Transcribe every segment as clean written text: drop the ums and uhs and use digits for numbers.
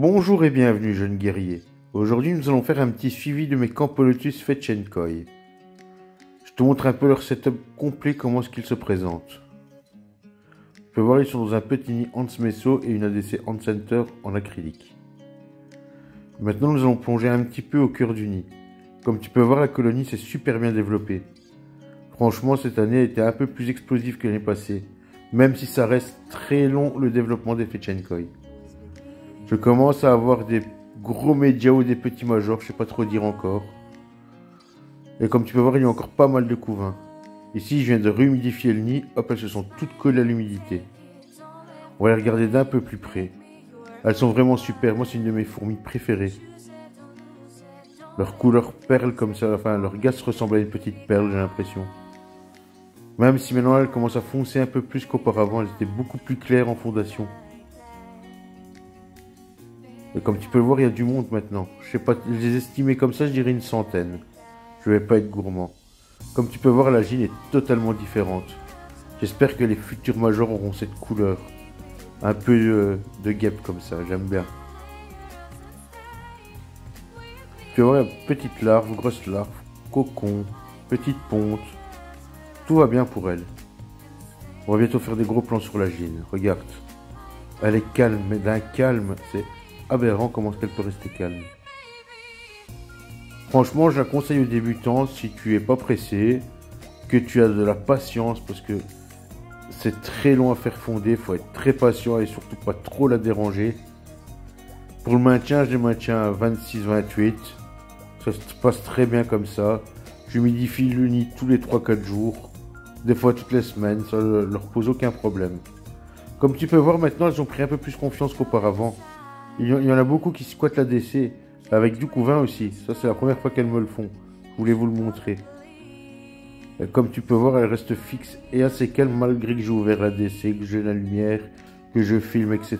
Bonjour et bienvenue jeunes guerriers. Aujourd'hui nous allons faire un petit suivi de mes Campolotus Fetchenkoi. Je te montre un peu leur setup complet, comment est-ce qu'ils se présentent. Tu peux voir, ils sont dans un petit nid Hans Meso et une ADC Hans Center en acrylique. Maintenant nous allons plonger un petit peu au cœur du nid. Comme tu peux voir, la colonie s'est super bien développée. Franchement, cette année a été un peu plus explosive que l'année passée, même si ça reste très long le développement des Fetchenkoi. Je commence à avoir des gros médias ou des petits majors, je sais pas trop dire encore. Et comme tu peux voir, il y a encore pas mal de couvains. Ici, je viens de réhumidifier le nid, hop, elles se sont toutes collées à l'humidité. On va les regarder d'un peu plus près. Elles sont vraiment super, moi c'est une de mes fourmis préférées. Leur couleur perle comme ça, enfin leur gaze ressemble à une petite perle, j'ai l'impression. Même si maintenant elles commencent à foncer un peu plus qu'auparavant, elles étaient beaucoup plus claires en fondation. Et comme tu peux le voir, il y a du monde maintenant. Je sais pas, les estimer comme ça, je dirais une centaine. Je vais pas être gourmand. Comme tu peux voir, la gine est totalement différente. J'espère que les futurs majors auront cette couleur. Un peu de guêpe comme ça, j'aime bien. Tu vas voir, petite larve, grosse larve, cocon, petite ponte. Tout va bien pour elle. On va bientôt faire des gros plans sur la gine. Regarde. Elle est calme, mais d'un calme, c'est aberrant comment elle peut rester calme. Franchement, je la conseille aux débutants si tu es pas pressé, que tu as de la patience parce que c'est très long à faire fonder, il faut être très patient et surtout pas trop la déranger. Pour le maintien, je les maintiens à 26-28. Ça se passe très bien comme ça. J'humidifie le nid tous les 3-4 jours, des fois toutes les semaines, ça ne leur pose aucun problème. Comme tu peux voir maintenant, elles ont pris un peu plus confiance qu'auparavant. Il y en a beaucoup qui squattent la DC, avec du couvain aussi. Ça, c'est la première fois qu'elles me le font. Je voulais vous le montrer. Et comme tu peux voir, elles restent fixes et assez calmes malgré que j'ai ouvert la DC, que j'ai la lumière, que je filme, etc.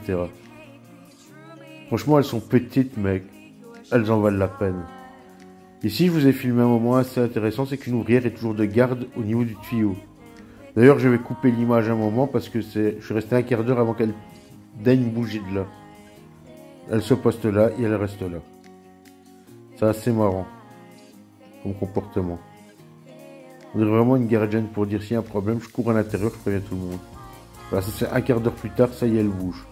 Franchement, elles sont petites, mais elles en valent la peine. Ici, je vous ai filmé un moment assez intéressant, c'est qu'une ouvrière est toujours de garde au niveau du tuyau. D'ailleurs, je vais couper l'image un moment parce que je suis resté un quart d'heure avant qu'elle daigne bouger de là. Elle se poste là et elle reste là. C'est assez marrant comme comportement. On dirait vraiment une gardienne pour dire s'il y a un problème, je cours à l'intérieur, je préviens tout le monde. Voilà, ça c'est un quart d'heure plus tard, ça y est, elle bouge.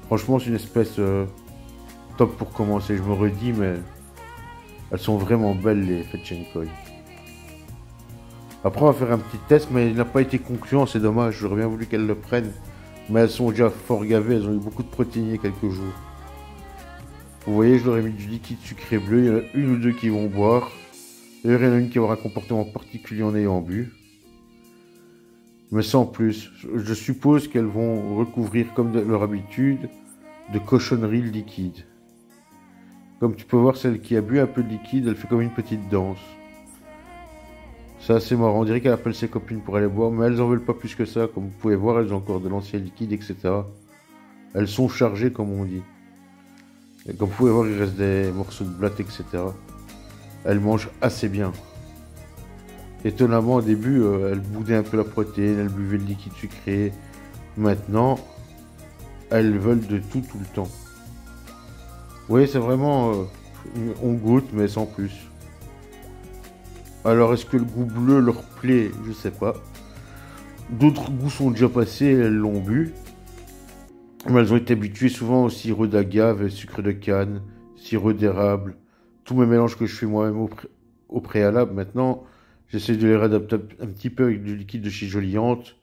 Franchement, c'est une espèce top pour commencer, je me redis, mais elles sont vraiment belles les Fetchenkoi. Après, on va faire un petit test, mais il n'a pas été concluant, c'est dommage, j'aurais bien voulu qu'elles le prennent. Mais elles sont déjà fort gavées, elles ont eu beaucoup de protéines il y a quelques jours. Vous voyez, je leur ai mis du liquide sucré bleu, il y en a une ou deux qui vont boire. D'ailleurs, il y en a une qui aura un comportement particulier en ayant bu. Mais sans plus, je suppose qu'elles vont recouvrir, comme de leur habitude, de cochonneries le liquide. Comme tu peux voir, celle qui a bu un peu de liquide, elle fait comme une petite danse. C'est assez marrant, on dirait qu'elle appelle ses copines pour aller boire, mais elles en veulent pas plus que ça. Comme vous pouvez voir, elles ont encore de l'ancien liquide, etc. Elles sont chargées, comme on dit. Et comme vous pouvez voir, il reste des morceaux de blatte, etc. Elles mangent assez bien. Étonnamment, au début, elles boudaient un peu la protéine, elles buvaient le liquide sucré. Maintenant, elles veulent de tout le temps. Vous voyez, c'est vraiment... on goûte, mais sans plus. Alors, est-ce que le goût bleu leur plaît? Je sais pas. D'autres goûts sont déjà passés, elles l'ont bu. Mais elles ont été habituées souvent au sirop d'agave, sucre de canne, sirop d'érable. Tous mes mélanges que je fais moi-même au préalable. Maintenant, j'essaie de les réadapter un petit peu avec du liquide de chez Joliante.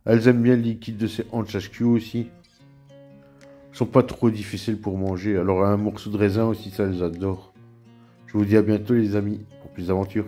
Elles aiment bien le liquide de ces Hanches HQ aussi. Ils sont pas trop difficiles pour manger. Alors, un morceau de raisin aussi, ça elles adorent. Je vous dis à bientôt les amis, pour plus d'aventures.